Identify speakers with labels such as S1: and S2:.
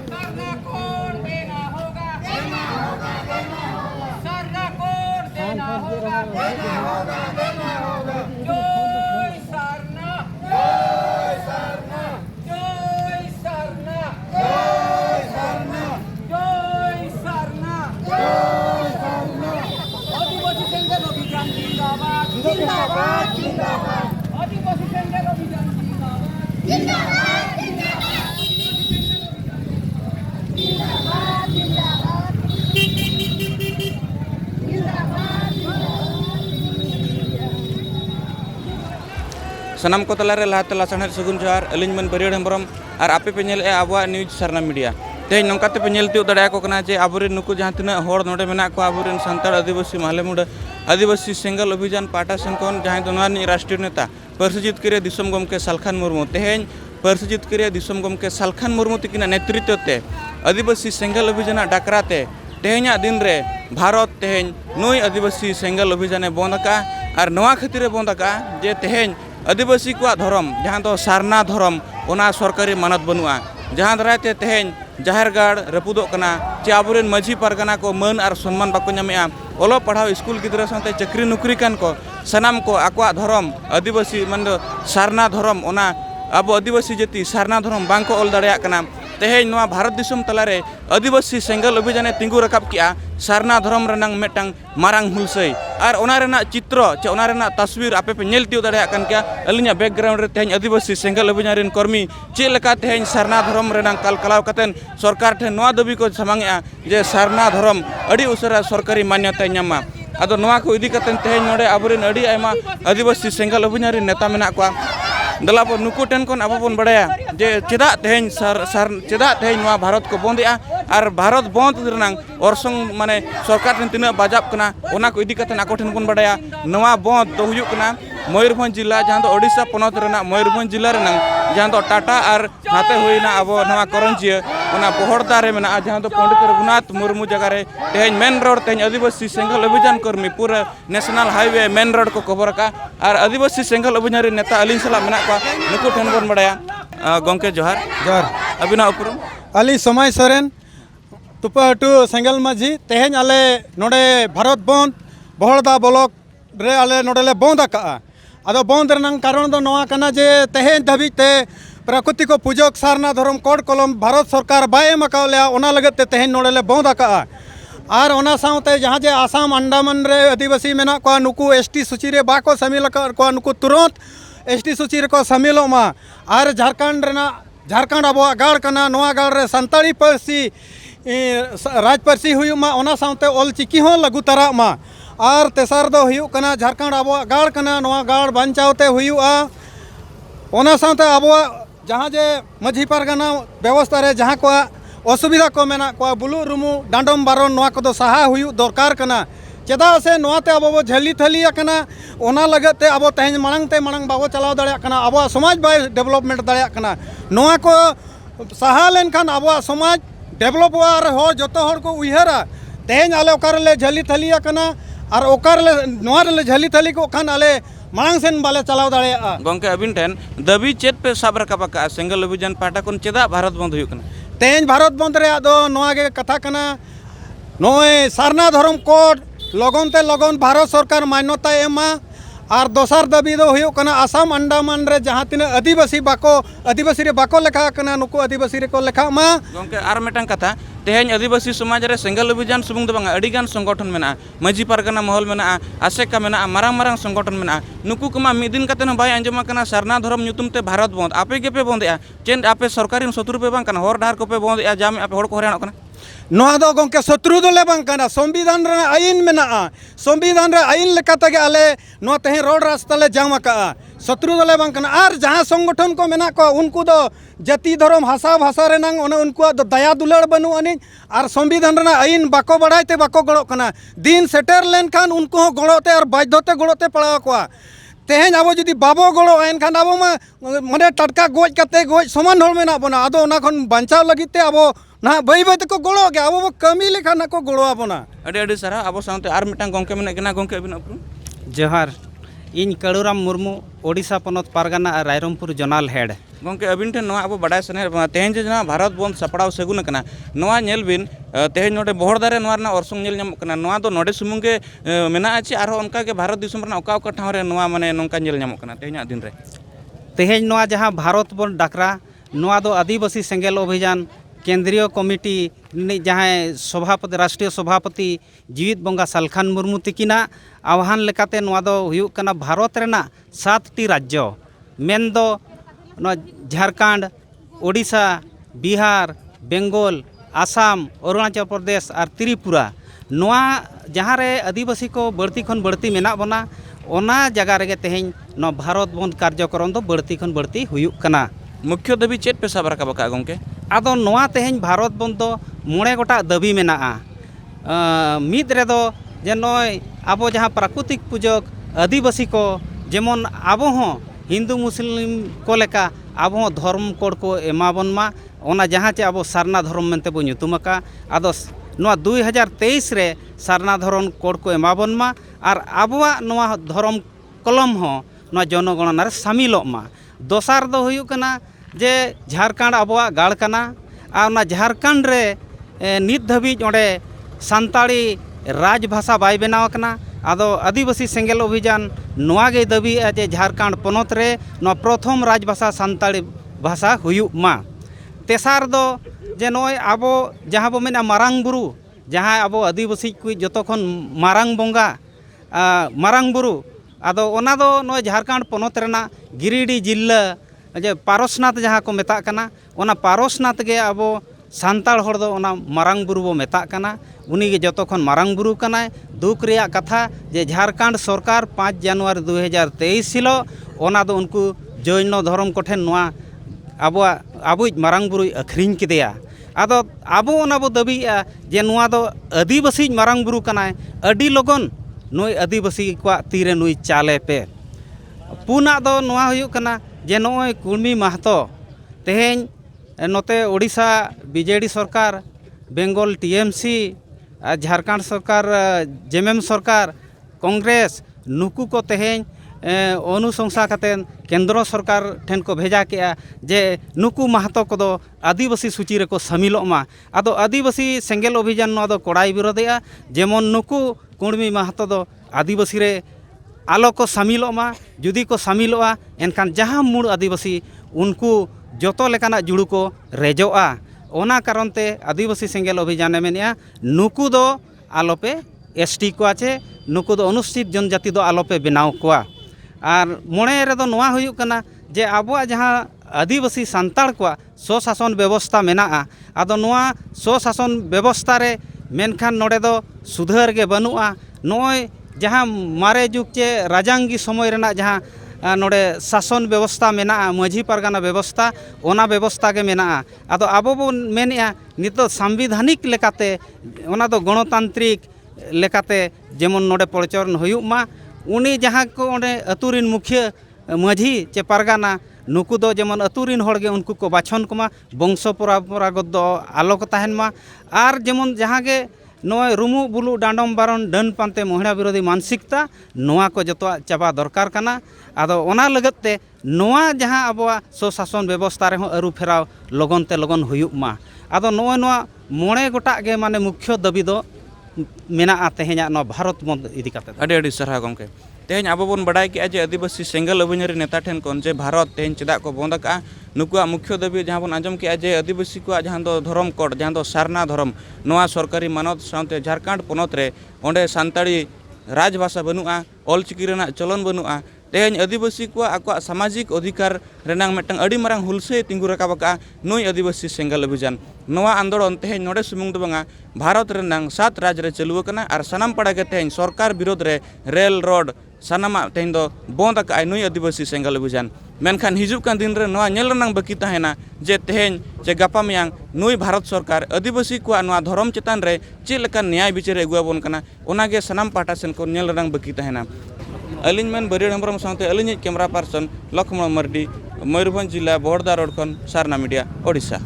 S1: सरना कौन देना होगा, देना होगा, देना होगा। सरना कौन देना होगा, देना होगा, देना होगा। जय सरना, जय सरना, जय सरना, जय सरना, जय सरना, जय सरना। आदिवासी संघर्ष अभियान जिंदाबाद, जिंदाबाद, जिंदाबाद। आदिवासी संघर्ष अभियान जिंदाबाद, जिंदाबाद, जिंदाबाद। जिंदाबाद, जिंदाबाद,
S2: सनम को तलारे लाते लासनहर सगुन जोहार अलिंग मन बरियड हेम्ब्रम और आपे पे नेल ए आबुआ न्यूज सरना मीडिया तेज नौकाते पे नेल तियो दड़ा को कना जे आबुरेन नुकु जहां तिना होड़ नोडे मेना को आबुरेन संताड़ आदिवासी मालेमुड आदिवासी सेंगल अभियान पाटा सेनकोन जहां दोनानी राष्ट्रीय नेता परसजित करे दिसम गमके सालखान मुर्मू तेज परसजित करे दिसम गमके सालखान मुर्मू तिकिना नेतृत्व ते आदिवासी सेंगल अभियान डाकराते तेहेኛ दिन रे भारत तेहेñ नुई आदिवासी सेंगल अभियान बंदका और नवा खातिर बंदका जे तेहेñ आदिवासी को धर्म जहाँ दो सारना धर्म ओना सरकारी मानत बनुआ जहाँ दराते तेहेñ जाहेर गाड़ रपुदों कना चे आबुरेन माझी पारगाना को मन और सम्मान बाको नामेआ ओलो पढ़ाओ स्कूल गिद्रा साथे चक्री नुकरी कान को सनाम को आकुआ धर्म आदिवासी मन सारना धर्म ओना अब आदिवासी जाति सारना धर्म बांको ओल दाड़ेया कना तेहेñ नवा भारत दिसम तलारे आदिवासी सेंगल अभियान तिंगु रकाब किया सारना धर्म रनांग मेटांग मारांग हुलसई और ओना रेना चित्र चे ओना रेना तस्वीर आपे पे नेल तियो दाड़ेया कान क्या अलिया बैकग्राउंड रे तेहेñ आदिवासी सेंगल अभियान रेन कर्मी चे लेका तेहेñ सारना धर्म रेनांग कलकलाव कतेन सरकार ठे नवा दाबी को सामांगेआ जे सारना धर्म अड़ी उसरा सरकारी मान्यता न्यामा आदो नवा को इदी कतेन तेहेñ नोडे आबुरेन अड़ी आयमा आदिवासी सेंगल अभियान रेन नेता मेना कोआ दलाप नुकु टेन कोन आबो बन बड़ाया जे चेदा तेहेñ चेदा तेहेñ नवा भारत को बंदेआ और भारत बंद रेनांग ओरसंग माने सरकार ठेन तिना बाजाब कना ओना को इदी कतेन आको ठेन बन बड़ाया नवा बंद दो हुयुग कना मयूरभंज जिला जहाँ तो ओडिशा पनत रेना मयूरभंज जिला रेनांग जहाँ तो टाटा और नाते हुईना अब नवा करंजिया ओना पोहड़दा रे मेना जहाँ तो पंडित रघुनाथ मुर्मू जगह रे तेहेñ मेन रोड तेहेñ आदिवासी सेंगल अभियान कर्मी पूरा नेशनल हाईवे मेन रोड को कवर का और आदिवासी सेंगल अभियान रे नेता अलिंग सला मेना को नुकु ठेन बन बड़ाया गंके जोहार
S3: जोहार
S2: अबिना उपरुम
S3: अली समय सोरेन तुपाटू सेंगल माझी तेहेñ आले नोडे भारत बंद बहड़दा ब्लॉक रे आले नोडेले बंद आका आदो बंद रेनांग कारण दो नवा कना जे तेहेñ धाबी ते प्राकृतिक पूजक सारना धर्म कोड कलम भारत सरकार बाय एमकावले ओना लगते तेहेñ नोडेले बंद आका और ओना साउते जहाँ जे आसाम अंडमान रे आदिवासी मेना को नुकु एसटी सूची रे बाको शामिल को नुकु तुरंत एसटी सूची रे को शामिलोमा और झारखंड अब गाड़ कना नवा गाड़ रे संताली पार्सी राज पार्सी हुयुमा ओना साउते ऑल चिकी हो लागू तरा मा और तेसार दो हुयु कना झारखंड अब गाड़ कना नवा गाड़ बांचावते हुयुआ ओना साउते अब जहाँ जे माझी पारगाना व्यवस्था रे जहाँ को असुविधा को मेना को बुलु रुमु डांडम बारन नवा को सहा हुयु दरकार कना चेदा से नवाते अब झली थली कना ओना लगते अब तेहेñ मांग ते मांग बाबो चलाव दाड़ेया कना अब समाज बाय डेवलपमेंट दाड़ेया कना नवा को सहा लेन खान अब समाज डेवलप हुआ और हो जतो हर को उयहरा तेहेñ आले ओकारले झली थली कना और ओकारले नवारले झली थली को खान आले मांग सेन बाले चलाव दाड़ेया
S2: गंके अबिन ठेन दबी चेत पे साब रकाब का सेंगल अभियान पाटा कोन चेदा भारत बंद हुयु कना
S3: तेहेñ भारत बंद रे दो नवा के कथा कना नोय सारना धर्म कोड लगन ते लगन भारत सरकार मान्यता एमा और दोसर दाबी दो हुयु कना आसाम अंडमान रे जहाँ तीन आदिवासी रे बाको लेखा कना नुकु आदिवासी रे को लेखा मा
S2: गंके आर मेटांग कथा तेहेñ आदिवासी समाज रे सेंगल अभियान सुमुंग दो बांगा अडिगान संगठन मेना माझी पारगाना महल मेना आसेका मेना मारांग मारांग संगठन मेना नुकु कमा मिद दिन कते बाय अंजमा कना सारना धर्म nyutum ते भारत बंद आपे गेपे बंदेआ चेन आपे सरकारी शत्रु पे बांग कना हर डाहर को पे बंदेआ जाम आपे हर को हरानो कना
S3: नवा दो गंके शत्रु दो ले बांग कना संविधान रे आईन मेना संविधान रे आईन लेकाते गे आले नवा तेहेñ रोड रास्ता ले जाम का शत्रु दो ले बांग कना और जहाँ संगठन को मेना को उनको दो जाति धर्म हासा भाषा रेनांग ओने उनको दो दया दुलार बनु अनि और संविधान रे आईन बाको बड़ाइते बाको गड़ो कना दिन सेटर लेन खान उनको गड़ोते और बाध्यते गड़ोते पड़ा को तेहेñ अब जुदी बाबो गड़ो एनखान अब माने टटका गोज कते गोज समान हर मेना बना आदो ओना खन बांचाव लगिते अब ना बाई बाई तक गड़ो के अब कमी लेखा ना को गड़ो आबना
S2: अडी अडी सारा अब साउते आर मिटांग गंके मेना केना गंके अबिन उपरुम
S4: जोहार इन कड़ूराम मुर्मू ओडिशा पनत पारगाना रायरमपुर जोनाल हेड
S2: गंके अबिन ठेन नवा अब बाडाय सने तेहें जे ना भारत बंद सपड़ाव सगुन कना नवा नेल बिन तेहें नोडे बहर दारे नवा ना orसोंग नेल ᱧᱟᱢᱚᱜ कना नवा दो नोडे सुमुंग के मेना आछि आरो उनका के भारत दिसुम रना ओका ओका ठाव रे नवा माने नोंका नेल ᱧᱟᱢᱚᱜ कना तेहें दिन रे
S4: तेहें नवा जहां भारत बन डाकरा नवा दो आदिवासी सेंगेल अभियान केंद्रीय कमिटी जहां सभापति राष्ट्रीय सभापति जीवित बंगा सालखान मुर्मू तिकिना आह्वान लेकाते नवा दो हुयुग कना भारत रेना 7टी राज्य मेन दो झारखंड ओडिशा बिहार बेंगल आसाम अरुणाचल प्रदेश और त्रिपुरा नवा जहाँ रे आदिवासी को बढ़ती खन बढ़ती मेना बना ओना जगह रेगे तेहें नवा भारत बंद कार्यक्रम दो बढ़ती खन बढ़ती हुयुग कना
S2: मुख्य दबी चेत पे सब राकाब का गंके
S4: आदो नवा तेहें भारत बंद दो 9 गोटा दाबी मेना मिद रेदो जे नय आबो जहाँ प्राकृतिक पूजक आदिवासी को जेमन आबो हो हिंदू मुस्लिम को लेका आबो धर्म कोड को एमाबन मा ओना जहाँ चे आबो सारना धर्म मेनते बो ᱧᱩᱛᱩᱢᱟᱠᱟ आदो नवा 2023 रे सारना धर्म कोड को एमाबन मा और आबोआ नवा धर्म कलम हो नवा जनगणना रे शामिलोग मा दोसार दो हुयुग कना जे झारखंड आबोआ गाड़ कना आ ओना झारखंड रे नित धाबिज ओंडे सान्ताड़ी राजभाषा बाय बनाव कना आदो आदिवासी सेंगेल अभियान नवा गे दाबी जे झारखंड पनत रे नवा प्रथम राजभाषा सान्ताड़ी भाषा हुयुग मा तेसार दो जे नय आबो जहाँ बो मेना मारांग बुरु जहाँ आबो आदिवासी को जतो खन मारांग बंगा मारांग बुरु आदो ओना दो नय झारखंड पनत रेना गिरिडीह जिल्ला जे पारसनाथ जहाँ को मेता कना ओना पारसनाथ गे आबो सान्ताड़ हर दो ओना मारांग बुरु बो मेता कना उनी गे जतो खन मारांग बुरु कनाय दुख रिया कथा जे झारखंड सरकार 5 जनवरी 2023 हिलो ओना दो उनको जैन धर्म कोठेन नवा आबुज मारांग बुरुई अखरिंग किदेया आदो आबो ओना बो दाबीया जे नवा दो आदिवासी मारांग बुरु कनाय अडी लगन नय आदिवासी को तीरे नुई चाले पे पुना दो नवा हुयुग कना जे नय कुर्मी महतो तेहें नोते ओडिशा बीजेडी सरकार बेंगल टीएमसी झारखंड सरकार जेएमएम सरकार कांग्रेस नुकु को तेहें अनुशंसा कतेन केंद्र सरकार ठेन को भेजा के जे नुकु महतो को दो आदिवासी सूची रे को शामिलोग मा आदो आदिवासी सेंगेल अभियान नवा दो कोड़ाई विरोधेया जेमन नुकु कुर्मी महतो दो आदिवासी रे आलो को शामिलोग मा जुदी को शामिलोआ एनखान जहाँ मूल आदिवासी उनको जतो लेकाना जुड़ू को रेजोआ ओना कारण ते आदिवासी सेंगेल अभियान मेनिया नुकु दो आलोपे एसटी को आचे नुकु दो अनुसूचित जनजाति दो आलोपे बनाव कोआ और मोड़े रेदो नवा हुयुग कना जे आबोआ जहाँ आदिवासी सान्ताड़ को स्वशासन व्यवस्था मेना आदो नवा स्वशासन व्यवस्था रे मेनखान नोडे दो सुधार के बनुआ नय जहाँ मारे जुग चे राजांगी समय रेना जहाँ नोडे शासन व्यवस्था मेना माझी पारगाना व्यवस्था ओना व्यवस्था के मेना आदो आबो बो मेनेआ नितो संविधानिक लेकाते ओना दो गणतांत्रिक लेकाते जेमन नोडे प्रचलन हुयुग मा उनी जहाँ को ओंडे अतुरिन मुखिया माझी चे पारगाना नुकु दो जेमन अतुरिन होड़गे उनको को बाछन कोमा वंश परंपरागत दो आलोक ताहेन मा आर जेमन जहाँ के नय रुमु बुलु डांडम बारन डन पानते महिला विरोधी मानसिकता नवा को जतो चाबा दरकार कना आदो ओना लगते नवा जहाँ आबोआ स्वशासन व्यवस्था रे अरु फेराव लगन ते लगन हुयुग मा आदो नवा 9 गोटा गे माने मुख्य दाबी दो मेना तेहें नो भारत बंद इदी काते
S2: अड़ी सरहा गंके तेहें आबो बन बड़ाई के जे आदिवासी सेंगल अभियान नेता ठेन कोन जे भारत तेहें चेदा को बंद का नुकुआ मुख्य दाबी जहाँ बन आंजम के जे आदिवासी को जहाँ दो धर्म कोड जहाँ दो सारना धर्म नवा सरकारी मानद साउते झारखंड पनत रे ओंडे सान्ताड़ी राजभाषा बनुआ ऑलचिकी रेना चलन बनुआ तेहें आदिवासी को आको सामाजिक अधिकार रेनांग मेटंग अड़ी मारांग हुलसे तिंगु रकाब का नुई आदिवासी सेंगल अभियान नवा आंदोलन तेहें नोडे सुमुंग दो बंगा भारत रेनांग 7 राज्य रे चलुआ कना आर सनाम पड़ा के तेहें सरकार विरोध रे रेल रोड सानामा तेहें दो बंद का नुई आदिवासी सेंगल अभियान मेनखान हिजुग कान दिन रे नवा नेल रेनांग बाकी ताहेना जे तेहें जे गापा मियांग नुई भारत सरकार आदिवासी को नवा धर्म चेतान रे चे लेका न्याय विचार अगुआबन कना ओनागे सनाम पाटा सेन को नेल रेनांग बाकी ताहेना अलिंग मेन बरियड़ हेम्ब्रम साथे अलिंग कैमरा पर्सन लक्ष्मण मर्डी मयूरभंज जिला बहड़दा रोड खन सारना मीडिया ओडिशा।